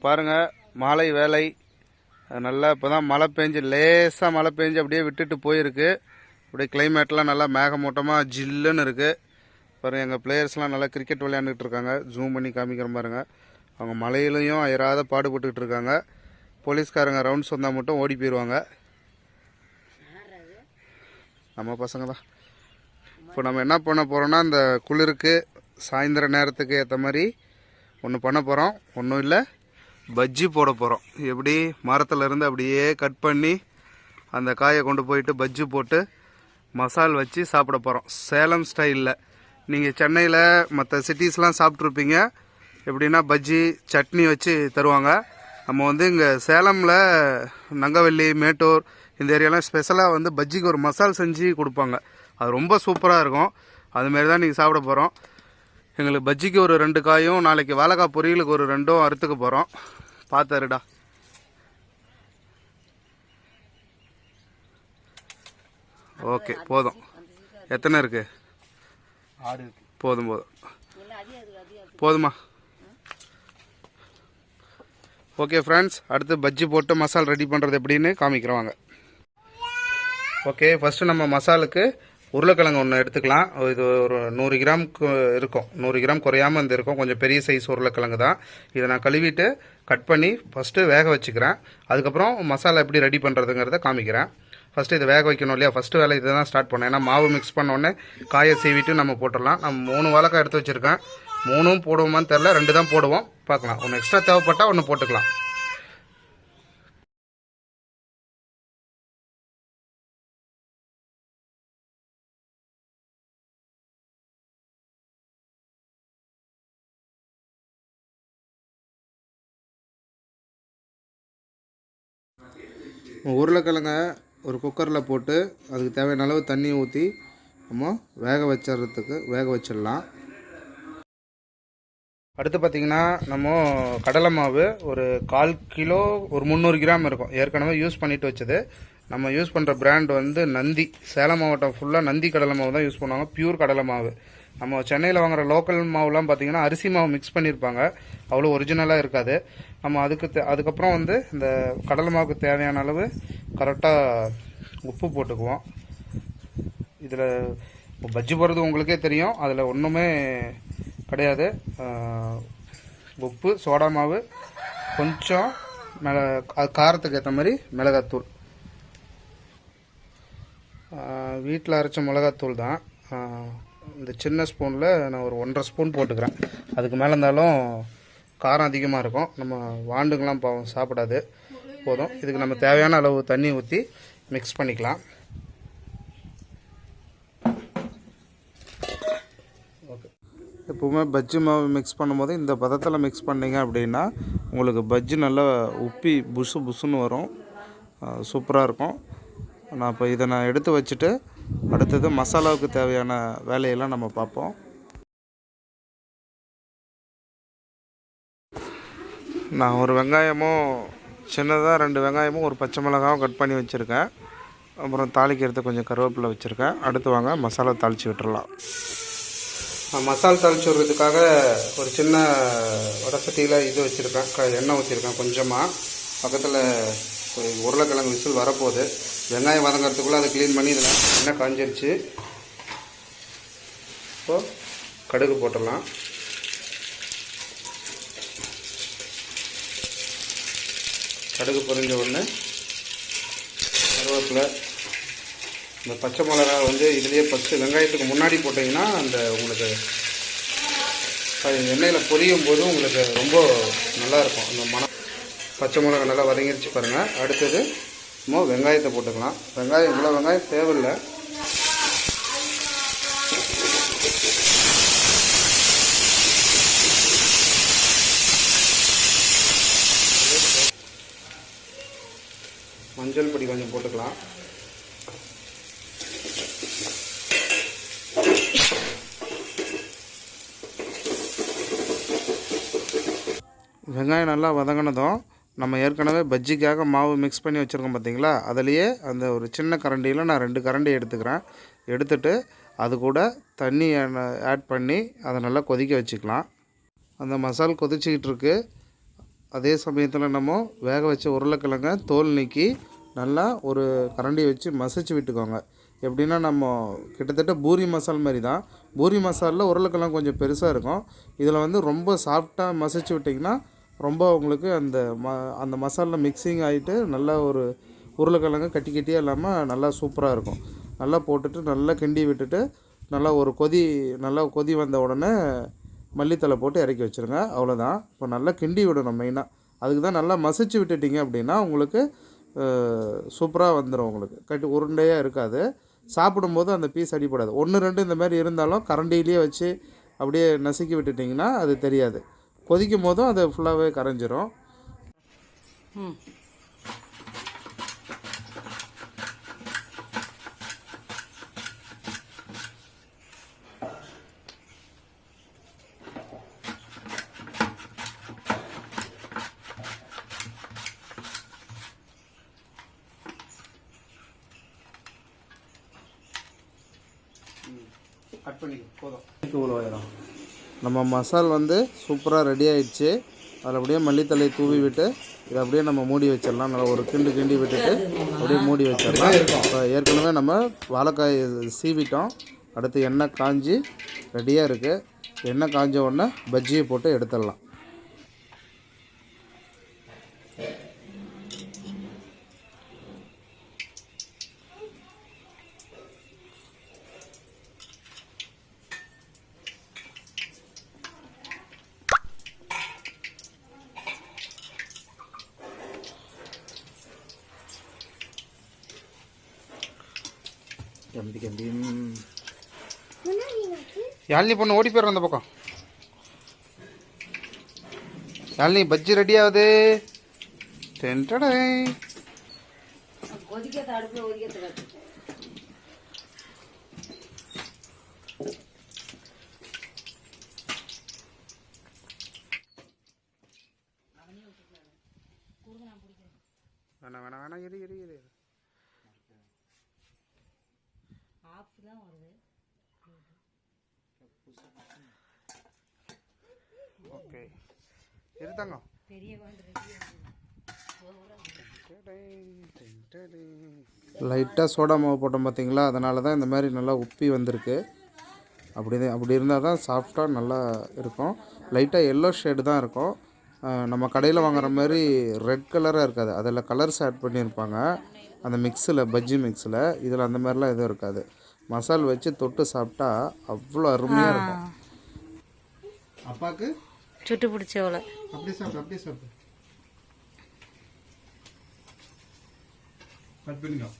பாருங்கள் மாலை வேலை நல்லா இப்போ தான் மழை பெஞ்சு லேசாக மழை பெஞ்சு அப்படியே விட்டுட்டு போயிருக்கு. அப்படியே கிளைமேட்லாம் நல்லா மேகமூட்டமாக ஜில்லுன்னு இருக்குது. பாருங்கள் எங்கள் பிளேயர்ஸ்லாம் நல்லா கிரிக்கெட் விளையாண்டுட்டு இருக்காங்க. ஜூம் பண்ணி காமிக்கிற பாருங்க. அவங்க மழையிலையும் அயராத பாடுபட்டுக்கிட்டு இருக்காங்க. போலீஸ்காரங்க ரவுண்ட்ஸ் வந்தால் மட்டும் ஓடி போயிடுவாங்க. நம்ம பசங்க தான். இப்போ நம்ம என்ன பண்ண போகிறோன்னா இந்த குளிருக்கு சாயந்தர நேரத்துக்கு ஏற்ற மாதிரி ஒன்று பண்ண போகிறோம். ஒன்றும் இல்லை, பஜ்ஜி போட போகிறோம். எப்படி மரத்துலேருந்து அப்படியே கட் பண்ணி அந்த காயை கொண்டு போயிட்டு பஜ்ஜி போட்டு மசால் வச்சு சாப்பிட போகிறோம். சேலம் ஸ்டைலில். நீங்கள் சென்னையில் மற்ற சிட்டிஸ்லாம் சாப்பிட்ருப்பீங்க. எப்படின்னா பஜ்ஜி சட்னி வச்சு தருவாங்க. நம்ம இங்கே சேலமில் நங்கவல்லி மேட்டூர் இந்த ஏரியாலாம் ஸ்பெஷலாக பஜ்ஜிக்கு ஒரு மசால் செஞ்சு கொடுப்பாங்க. அது ரொம்ப சூப்பராக இருக்கும். அதுமாரி தான் நீங்கள் சாப்பிட போகிறோம். எங்களுக்கு பஜ்ஜிக்கு ஒரு 2 காயும், நாளைக்கு வாழைக்காய் பொரியலுக்கு ஒரு 2 அறுத்துக்க போகிறோம். பார்த்தாருடா. ஓகே, போதும். எத்தனை இருக்குது? 6 இருக்குது. போதும் போதுமா? ஓகே ஃப்ரெண்ட்ஸ், அடுத்து பஜ்ஜி போட்டு மசால் ரெடி பண்ணுறது எப்படின்னு காமிக்கிறவாங்க. ஓகே, ஃபஸ்ட்டு நம்ம மசாலுக்கு உருளைக்கிழங்கு ஒன்று எடுத்துக்கலாம். இது ஒரு 100 கிராம் இருக்கும். 100 கிராம் குறையாமல் இருக்கும். கொஞ்சம் பெரிய சைஸ் உருளைக்கிழங்கு தான். இதை நான் கழுவிட்டு கட் பண்ணி ஃபஸ்ட்டு வேக வச்சுக்கிறேன். அதுக்கப்புறம் மசாலா எப்படி ரெடி பண்ணுறதுங்கிறத காமிக்கிறேன். ஃபஸ்ட்டு இதை வேக வைக்கணும் இல்லையா? ஃபஸ்ட்டு வேலை இதை தான் ஸ்டார்ட் பண்ணேன். ஏன்னா மாவு மிக்ஸ் பண்ணோடனே காயை சீவிட்டு நம்ம போட்டுடலாம். நம்ம 3 வாழைக்காய் எடுத்து வச்சுருக்கேன். 3ம் போடுவோமான்னு தெரில, 2 தான் போடுவோம். பார்க்கலாம். ஒன்று எக்ஸ்ட்ரா தேவைப்பட்டால் ஒன்று போட்டுக்கலாம். உருளைக்கிழங்க ஒரு குக்கரில் போட்டு அதுக்கு தேவையான அளவு தண்ணி ஊற்றி நம்ம வேக வச்சிடலாம். அடுத்து பார்த்திங்கன்னா நம்ம கடலை மாவு ஒரு 1/4 கிலோ, ஒரு 300 கிராம் இருக்கும். ஏற்கனவே யூஸ் பண்ணிட்டு வச்சது. நம்ம யூஸ் பண்ணுற பிராண்ட் நந்தி. சேலம் மாவட்டம் ஃபுல்லாக நந்தி கடலை மாவு தான் யூஸ் பண்ணுவாங்க. பியூர் கடலை மாவு. நம்ம சென்னையில் வாங்குகிற லோக்கல் மாவுலாம் பார்த்திங்கன்னா அரிசி மாவு மிக்ஸ் பண்ணியிருப்பாங்க. அவ்வளோ ஒரிஜினலாக இருக்காது. நம்ம அதுக்கப்புறம் இந்த கடலை மாவுக்கு தேவையான அளவு கரெக்டாக உப்பு போட்டுக்குவோம். இதில் பஜ்ஜி போடுறது உங்களுக்கே தெரியும். அதில் ஒன்றுமே கிடையாது. உப்பு, சோடா மாவு, கொஞ்சம் காரத்துக்கு ஏற்ற மாதிரி மிளகாத்தூள். வீட்டில் அரைச்ச மிளகாத்தூள் தான். இந்த சின்ன ஸ்பூனில் நான் ஒரு 1.5 ஸ்பூன் போட்டுக்கிறேன். அதுக்கு மேலே இருந்தாலும் காரம் அதிகமாக இருக்கும். நம்ம வாண்டுங்களாம் பாவம் சாப்பிடாது. போதும். இதுக்கு நம்ம தேவையான அளவு தண்ணி ஊற்றி மிக்ஸ் பண்ணிக்கலாம். ஓகே, எப்போவுமே பஜ்ஜி மாவு மிக்ஸ் பண்ணும்போது இந்த பதத்தில் மிக்ஸ் பண்ணிங்க அப்படின்னா உங்களுக்கு பஜ்ஜி நல்லா உப்பி புசுன்னு வரும். சூப்பராக இருக்கும். இதை நான் எடுத்து வச்சுட்டு அடுத்தது மசாலாவுக்கு தேவையான வேலையெல்லாம் நம்ம பார்ப்போம். நான் ஒரு வெங்காயமும் சின்னதாக 2 வெங்காயமும் ஒரு பச்சை மிளகாவும் கட் பண்ணி வச்சுருக்கேன். அப்புறம் தாளிக்கிறதுக்கு கொஞ்சம் கருவேப்பிலை வச்சுருக்கேன். அடுத்து வாங்க மசாலா தாளித்து விட்டுறலாம். மசாலா தாளித்து விடுறதுக்காக ஒரு சின்ன வடசட்டியில் இது வச்சுருக்கேன், எண்ணெய் ஊற்றிருக்கேன் கொஞ்சமாக. பக்கத்தில் உருளைக்கிழங்கு விசில் வரப்போகுது. வெங்காயம் வதங்கிறதுக்குள்ளே அதை க்ளீன் பண்ணி இதில் எண்ணெய் காஞ்சிருச்சு. இப்போது கடுகு போட்டுடலாம். கடுகு பொரிஞ்ச உடனே கருவேப்பிலை, இந்த பச்சை மிளகா இதுலேயே ஃபஸ்ட்டு வெங்காயத்துக்கு முன்னாடி போட்டிங்கன்னா உங்களுக்கு எண்ணெயில் பொரியும் போது உங்களுக்கு ரொம்ப நல்லாயிருக்கும். அந்த மனம் பச்சை மிளகா நல்லா வதங்கிருச்சு பாருங்கள். அடுத்தது நம்ம வெங்காயத்தை போட்டுக்கலாம். இவ்வளோ வெங்காயம் தேவையில்லை. மஞ்சள் பொடி கொஞ்சம் போட்டுக்கலாம். வெங்காயம் நல்லா வதங்கினதும் நம்ம ஏற்கனவே பஜ்ஜிக்காக மாவு மிக்ஸ் பண்ணி வச்சுருக்கோம் பார்த்தீங்களா? அதுலேயே அந்த ஒரு சின்ன கரண்டியில் நான் 2 கரண்டி எடுத்துக்கிறேன். எடுத்துட்டு அது கூட தண்ணி ஆட் பண்ணி அதை நல்லா கொதிக்க வச்சுக்கலாம். அந்த மசால் கொதிச்சிக்கிட்டு இருக்கு. அதே சமயத்தில் நம்ம வேக வச்ச உருளைக்கிழங்க தோல் நீக்கி நல்லா ஒரு கரண்டி வச்சு மசிச்சு விட்டுக்கோங்க. எப்படின்னா நம்ம கிட்டத்தட்ட பூரி மசால் மாதிரி தான். பூரி மசாலில் உருளைக்கிழங்கு கொஞ்சம் பெருசாக இருக்கும். இதில் வந்து ரொம்ப சாஃப்டாக மசிச்சு விட்டிங்கன்னா ரொம்ப உங்களுக்கு அந்த மசாலில் மிக்சிங் ஆகிட்டு நல்லா ஒரு உருளைக்கிழங்கு கட்டி கட்டியாக இல்லாமல் நல்லா சூப்பராக இருக்கும். நல்லா போட்டுட்டு நல்லா கிண்டி விட்டுட்டு நல்லா ஒரு நல்லா கொதி வந்த உடனே மல்லித்தலை போட்டு இறக்கி வச்சுருங்க. அவ்வளோதான். இப்போ நல்லா கிண்டி விடணும் மெயினாக. அதுக்கு தான் நல்லா மசிச்சு விட்டுட்டிங்க அப்படின்னா உங்களுக்கு சூப்பராக வந்துடும். உங்களுக்கு உருண்டையாக இருக்காது. சாப்பிடும்போது அந்த பீஸ் அடிப்படாது. 1 2 இந்த மாதிரி இருந்தாலும் கரண்டியிலேயே வச்சு அப்படியே நசுக்கி விட்டுட்டிங்கன்னா அது தெரியாது. கொதிக்கும் போதும் அது ஃபுல்லாகவே கரைஞ்சிரும். கட் பண்ணி போதும். இவ்வளோ ஆயிரும். நம்ம மசால் வந்து சூப்பராக ரெடி ஆகிடுச்சு. அதில் அப்படியே மல்லித்தலை தூவி விட்டு இதை அப்படியே நம்ம மூடி வச்சிடலாம். நல்லா ஒரு கிண்டி விட்டுட்டு அப்படியே மூடி வச்சிடலாம். இப்போ ஏற்கனவே நம்ம வாழைக்காய் சீவிட்டோம். அடுத்து எண்ணெய் காஞ்சி ரெடியாக இருக்குது. எண்ணெய் காஞ்ச உடனே பஜ்ஜியை போட்டு எடுத்துடலாம். யாழினி பொண்ணு ஓடி போயிடுற அந்த பக்கம். யாழினி பஜ்ஜி ரெடி ஆகுது. வேணாம் இரு. ஓகே இருத்தாங்க. லைட்டாக சோடா மாவு போட்டோம் பார்த்தீங்களா, அதனால தான் இந்த மாதிரி நல்லா உப்பி வந்திருக்கு. அப்படி இருந்தால் தான் சாஃப்டாக நல்லா இருக்கும். லைட்டாக எல்லோ ஷேடு தான் இருக்கும். நம்ம கடையில் வாங்குற மாதிரி ரெட் கலராக இருக்காது. அதில் கலர்ஸ் ஆட் பண்ணியிருப்பாங்க அந்த மிக்ஸில், பஜ்ஜி மிக்ஸில். இதில் அந்த மாதிரிலாம் எதுவும் இருக்காது. மசால் வச்சு தொட்டு சாப்பிட்டா அவ்வளோ அருமையாக இருக்கும். அப்பாவுக்கு சுட்டு பிடிச்சவளை அப்படியே சாப்பிட்டு கட் பண்ணிக்கலாம்.